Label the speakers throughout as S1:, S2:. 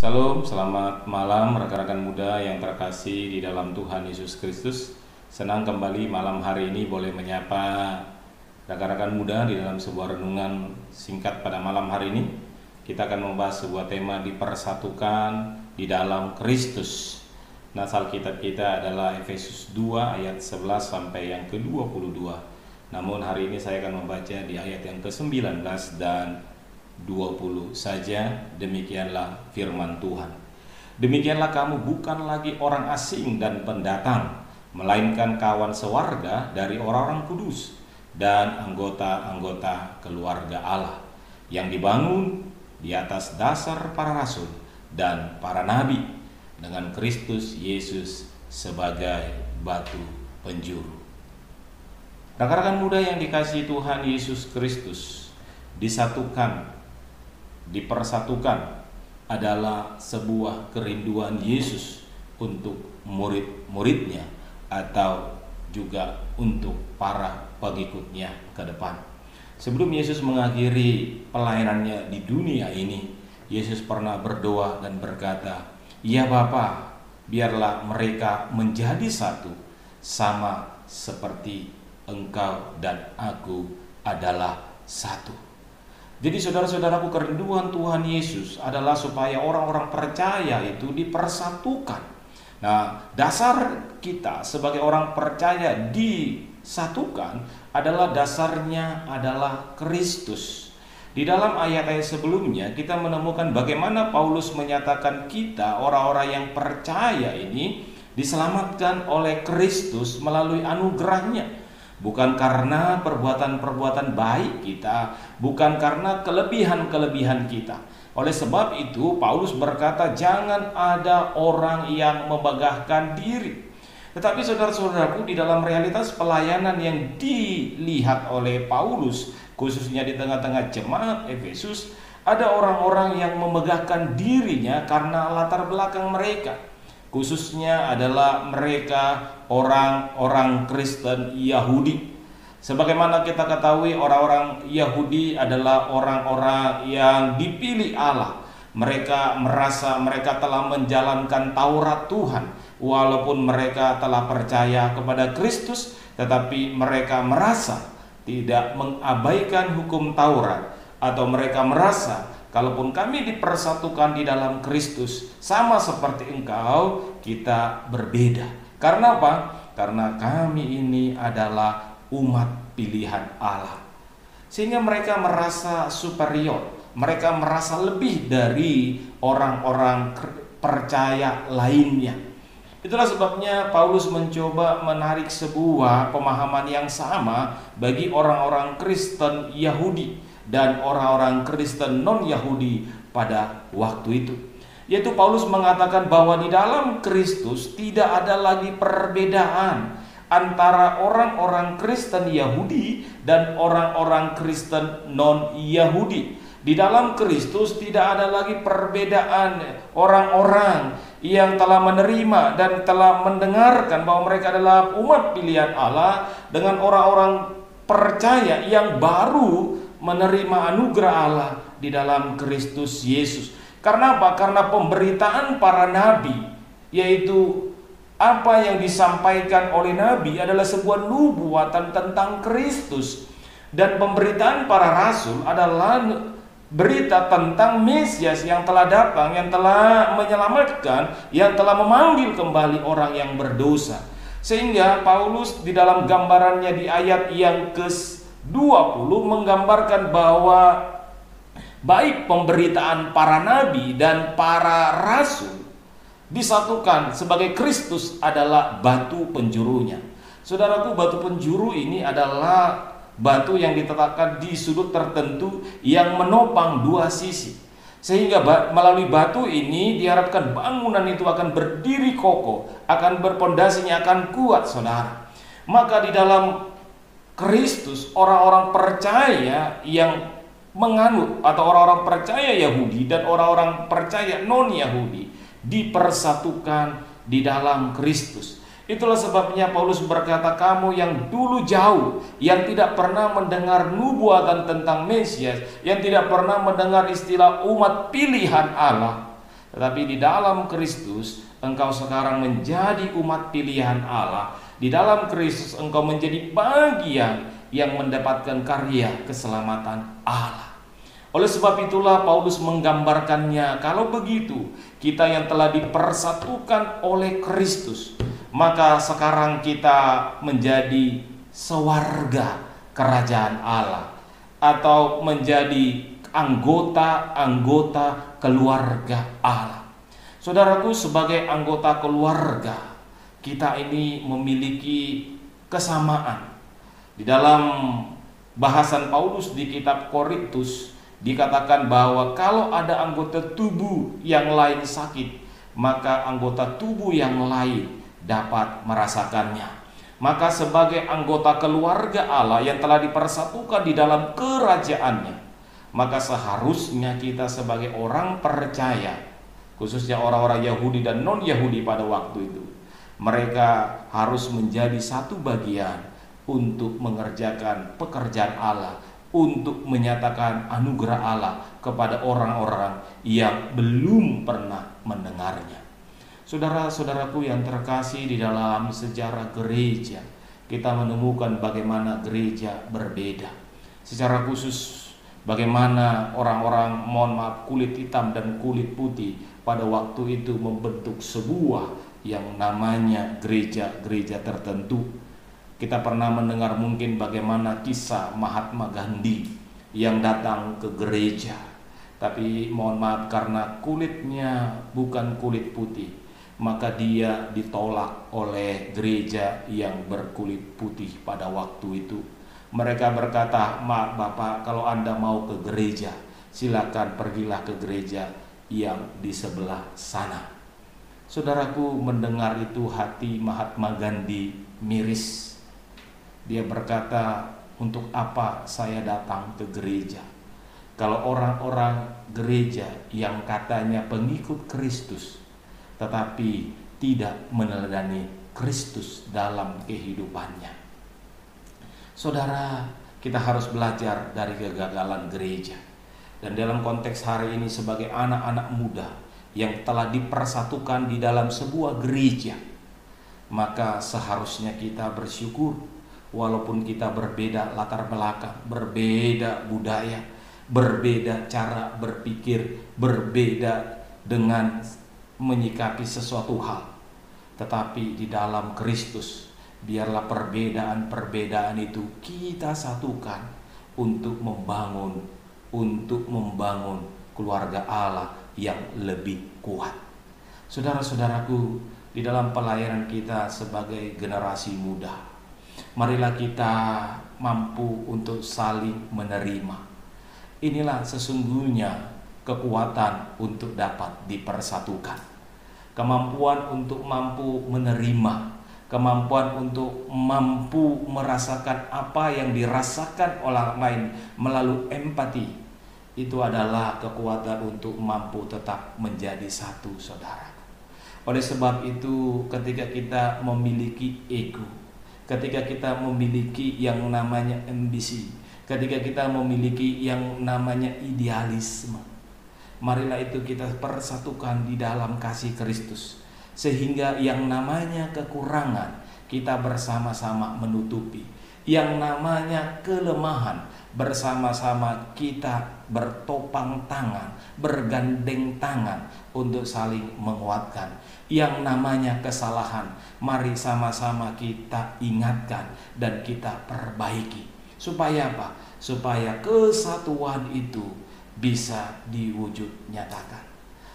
S1: Salam, selamat malam rekan-rekan muda yang terkasih di dalam Tuhan Yesus Kristus. Senang kembali malam hari ini boleh menyapa rekan-rekan muda di dalam sebuah renungan singkat pada malam hari ini. Kita akan membahas sebuah tema dipersatukan di dalam Kristus. Nah, Alkitab kita adalah Efesus 2 ayat 11 sampai yang ke-22. Namun hari ini saya akan membaca di ayat yang ke-19 dan 20 saja. Demikianlah firman Tuhan. Demikianlah kamu bukan lagi orang asing dan pendatang, melainkan kawan sewarga dari orang-orang kudus dan anggota-anggota keluarga Allah yang dibangun di atas dasar para rasul dan para nabi, dengan Kristus Yesus sebagai batu penjuru. Rekan-rekan muda yang dikasihi Tuhan Yesus Kristus, dipersatukan adalah sebuah kerinduan Yesus untuk murid-muridnya atau juga untuk para pengikutnya ke depan. Sebelum Yesus mengakhiri pelayanannya di dunia ini, Yesus pernah berdoa dan berkata, "Ya Bapa, biarlah mereka menjadi satu, sama seperti Engkau dan Aku adalah satu." Jadi saudara-saudaraku, kerinduan Tuhan Yesus adalah supaya orang-orang percaya itu dipersatukan. Nah, dasar kita sebagai orang percaya disatukan adalah dasarnya adalah Kristus. Di dalam ayat-ayat sebelumnya kita menemukan bagaimana Paulus menyatakan kita orang-orang yang percaya ini diselamatkan oleh Kristus melalui anugerahnya. Bukan karena perbuatan-perbuatan baik kita, bukan karena kelebihan-kelebihan kita. Oleh sebab itu Paulus berkata, jangan ada orang yang membanggakan diri. Tetapi saudara-saudaraku, di dalam realitas pelayanan yang dilihat oleh Paulus, khususnya di tengah-tengah jemaat Efesus, ada orang-orang yang memegahkan dirinya karena latar belakang mereka. Khususnya adalah mereka orang-orang Kristen Yahudi. Sebagaimana kita ketahui, orang-orang Yahudi adalah orang-orang yang dipilih Allah. Mereka merasa mereka telah menjalankan Taurat Tuhan, walaupun mereka telah percaya kepada Kristus, tetapi mereka merasa tidak mengabaikan hukum Taurat, atau mereka merasa kalaupun kami dipersatukan di dalam Kristus sama seperti Engkau, kita berbeda. Karena apa? Karena kami ini adalah umat pilihan Allah. Sehingga mereka merasa superior, mereka merasa lebih dari orang-orang percaya lainnya. Itulah sebabnya Paulus mencoba menarik sebuah pemahaman yang sama bagi orang-orang Kristen Yahudi dan orang-orang Kristen non-Yahudi pada waktu itu. Yaitu Paulus mengatakan bahwa di dalam Kristus tidak ada lagi perbedaan antara orang-orang Kristen Yahudi dan orang-orang Kristen non-Yahudi. Di dalam Kristus tidak ada lagi perbedaan orang-orang yang telah menerima dan telah mendengarkan bahwa mereka adalah umat pilihan Allah dengan orang-orang percaya yang baru menerima anugerah Allah di dalam Kristus Yesus. Karena apa? Karena pemberitaan para nabi, yaitu apa yang disampaikan oleh nabi adalah sebuah nubuatan tentang Kristus. Dan pemberitaan para rasul adalah berita tentang Mesias yang telah datang, yang telah menyelamatkan, yang telah memanggil kembali orang yang berdosa. Sehingga Paulus di dalam gambarannya di ayat yang ke-20 menggambarkan bahwa baik pemberitaan para nabi dan para rasul disatukan sebagai Kristus adalah batu penjurunya. Saudaraku, batu penjuru ini adalah batu yang diletakkan di sudut tertentu yang menopang dua sisi. Sehingga melalui batu ini diharapkan bangunan itu akan berdiri kokoh, akan berpondasinya, akan kuat, saudara. Maka di dalam Kristus, orang-orang percaya yang menganut atau orang-orang percaya Yahudi dan orang-orang percaya non-Yahudi dipersatukan di dalam Kristus. Itulah sebabnya Paulus berkata, kamu yang dulu jauh, yang tidak pernah mendengar nubuatan tentang Mesias, yang tidak pernah mendengar istilah umat pilihan Allah, Tetapi di dalam Kristus engkau sekarang menjadi umat pilihan Allah. Di dalam Kristus engkau menjadi bagian yang mendapatkan karya keselamatan Allah. Oleh sebab itulah Paulus menggambarkannya, kalau begitu kita yang telah dipersatukan oleh Kristus, maka sekarang kita menjadi sewarga kerajaan Allah, atau menjadi anggota-anggota keluarga Allah. Saudaraku, sebagai anggota keluarga, kita ini memiliki kesamaan. Di dalam bahasan Paulus di kitab Korintus dikatakan bahwa kalau ada anggota tubuh yang lain sakit, maka anggota tubuh yang lain dapat merasakannya. Maka sebagai anggota keluarga Allah yang telah dipersatukan di dalam kerajaannya, maka seharusnya kita sebagai orang percaya, khususnya orang-orang Yahudi dan non-Yahudi pada waktu itu, mereka harus menjadi satu bagian untuk mengerjakan pekerjaan Allah, untuk menyatakan anugerah Allah kepada orang-orang yang belum pernah mendengarnya. Saudara-saudaraku yang terkasih, di dalam sejarah gereja kita menemukan bagaimana gereja berbeda. Secara khusus bagaimana orang-orang, mohon maaf, kulit hitam dan kulit putih pada waktu itu membentuk sebuah yang namanya gereja-gereja tertentu. Kita pernah mendengar mungkin bagaimana kisah Mahatma Gandhi yang datang ke gereja, tapi mohon maaf, karena kulitnya bukan kulit putih, maka dia ditolak oleh gereja yang berkulit putih pada waktu itu. Mereka berkata, "Maaf Bapak, kalau Anda mau ke gereja, silakan pergilah ke gereja yang di sebelah sana." Saudaraku, mendengar itu hati Mahatma Gandhi miris. Dia berkata, "Untuk apa saya datang ke gereja kalau orang-orang gereja yang katanya pengikut Kristus tetapi tidak meneladani Kristus dalam kehidupannya?" Saudara, kita harus belajar dari kegagalan gereja. Dan dalam konteks hari ini sebagai anak-anak muda yang telah dipersatukan di dalam sebuah gereja, maka seharusnya kita bersyukur. Walaupun kita berbeda latar belakang, berbeda budaya, berbeda cara berpikir, berbeda dengan menyikapi sesuatu hal, tetapi di dalam Kristus biarlah perbedaan-perbedaan itu kita satukan untuk membangun keluarga Allah yang lebih kuat. Saudara-saudaraku, di dalam pelayanan kita sebagai generasi muda, marilah kita mampu untuk saling menerima. Inilah sesungguhnya kekuatan untuk dapat dipersatukan. Kemampuan untuk mampu menerima, kemampuan untuk mampu merasakan apa yang dirasakan orang lain melalui empati, itu adalah kekuatan untuk mampu tetap menjadi satu, saudara. Oleh sebab itu, ketika kita memiliki ego, ketika kita memiliki yang namanya ambisi, ketika kita memiliki yang namanya idealisme, marilah itu kita persatukan di dalam kasih Kristus, sehingga yang namanya kekurangan kita bersama-sama menutupi, yang namanya kelemahan bersama-sama kita bertopang tangan, bergandeng tangan untuk saling menguatkan. Yang namanya kesalahan, mari sama-sama kita ingatkan dan kita perbaiki. Supaya apa? Supaya kesatuan itu bisa diwujud nyatakan.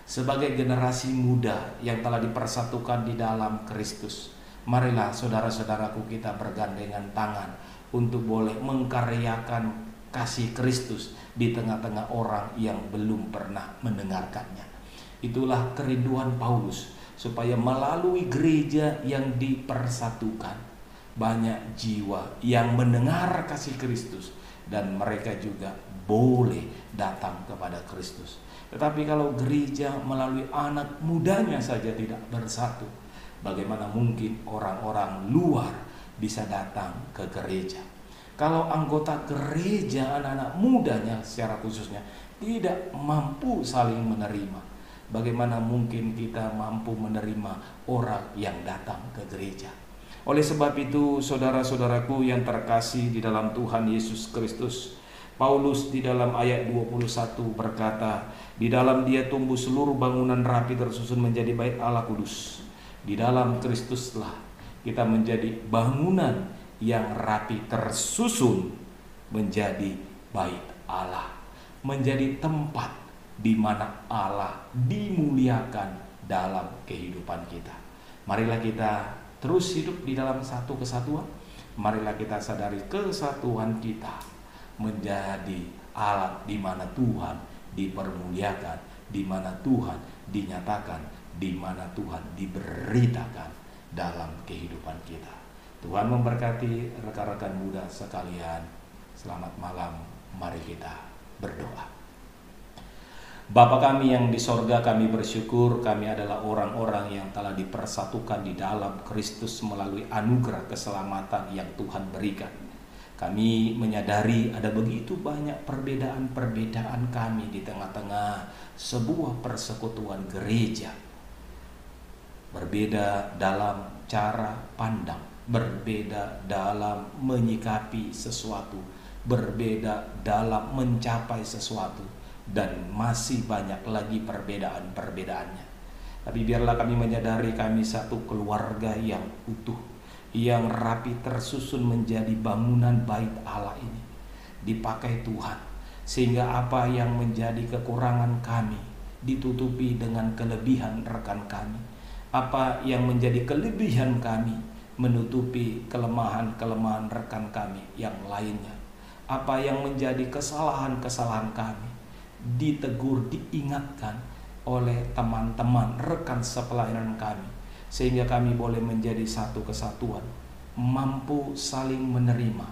S1: Sebagai generasi muda yang telah dipersatukan di dalam Kristus, marilah saudara-saudaraku kita bergandengan tangan untuk boleh mengkaryakan kasih Kristus di tengah-tengah orang yang belum pernah mendengarkannya. Itulah kerinduan Paulus, supaya melalui gereja yang dipersatukan, banyak jiwa yang mendengar kasih Kristus dan mereka juga boleh datang kepada Kristus. Tetapi kalau gereja melalui anak mudanya saja tidak bersatu, bagaimana mungkin orang-orang luar bisa datang ke gereja? Kalau anggota gereja, anak-anak mudanya secara khususnya tidak mampu saling menerima, bagaimana mungkin kita mampu menerima orang yang datang ke gereja? Oleh sebab itu, saudara-saudaraku yang terkasih di dalam Tuhan Yesus Kristus, Paulus di dalam ayat 21 berkata, di dalam Dia tumbuh seluruh bangunan rapi tersusun menjadi bait Allah kudus. Di dalam Kristuslah kita menjadi bangunan yang rapi tersusun menjadi bait Allah, menjadi tempat di mana Allah dimuliakan dalam kehidupan kita. Marilah kita terus hidup di dalam satu kesatuan. Marilah kita sadari kesatuan kita menjadi alat di mana Tuhan dipermuliakan, di mana Tuhan dinyatakan, di mana Tuhan diberitakan dalam kehidupan kita. Tuhan memberkati rekan-rekan muda sekalian. Selamat malam, mari kita berdoa. Bapa kami yang di sorga, kami bersyukur kami adalah orang-orang yang telah dipersatukan di dalam Kristus melalui anugerah keselamatan yang Tuhan berikan. Kami menyadari ada begitu banyak perbedaan-perbedaan kami di tengah-tengah sebuah persekutuan gereja. Berbeda dalam cara pandang, berbeda dalam menyikapi sesuatu, berbeda dalam mencapai sesuatu, dan masih banyak lagi perbedaan-perbedaannya. Tapi biarlah kami menyadari kami satu keluarga yang utuh, yang rapi tersusun menjadi bangunan bait Allah ini, dipakai Tuhan, sehingga apa yang menjadi kekurangan kami ditutupi dengan kelebihan rekan kami, apa yang menjadi kelebihan kami menutupi kelemahan-kelemahan rekan kami yang lainnya, apa yang menjadi kesalahan-kesalahan kami ditegur, diingatkan oleh teman-teman rekan sepelayanan kami, sehingga kami boleh menjadi satu kesatuan, mampu saling menerima,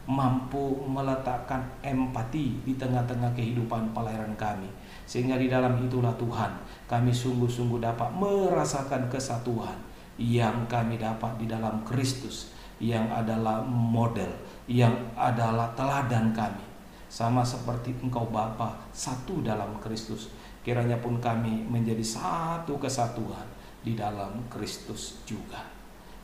S1: mampu meletakkan empati di tengah-tengah kehidupan pelayanan kami, sehingga di dalam itulah Tuhan kami sungguh-sungguh dapat merasakan kesatuan yang kami dapat di dalam Kristus, yang adalah model, yang adalah teladan kami. Sama seperti Engkau Bapa satu dalam Kristus, kiranya pun kami menjadi satu kesatuan di dalam Kristus juga.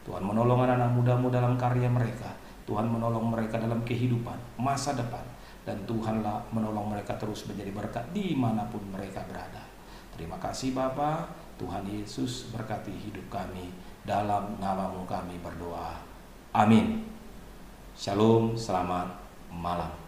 S1: Tuhan menolong anak-anak mudamu dalam karya mereka, Tuhan menolong mereka dalam kehidupan masa depan, dan Tuhanlah menolong mereka terus menjadi berkat dimanapun mereka berada. Terima kasih Bapa. Tuhan Yesus berkati hidup kami, dalam nama-Mu kami berdoa. Amin. Shalom, selamat malam.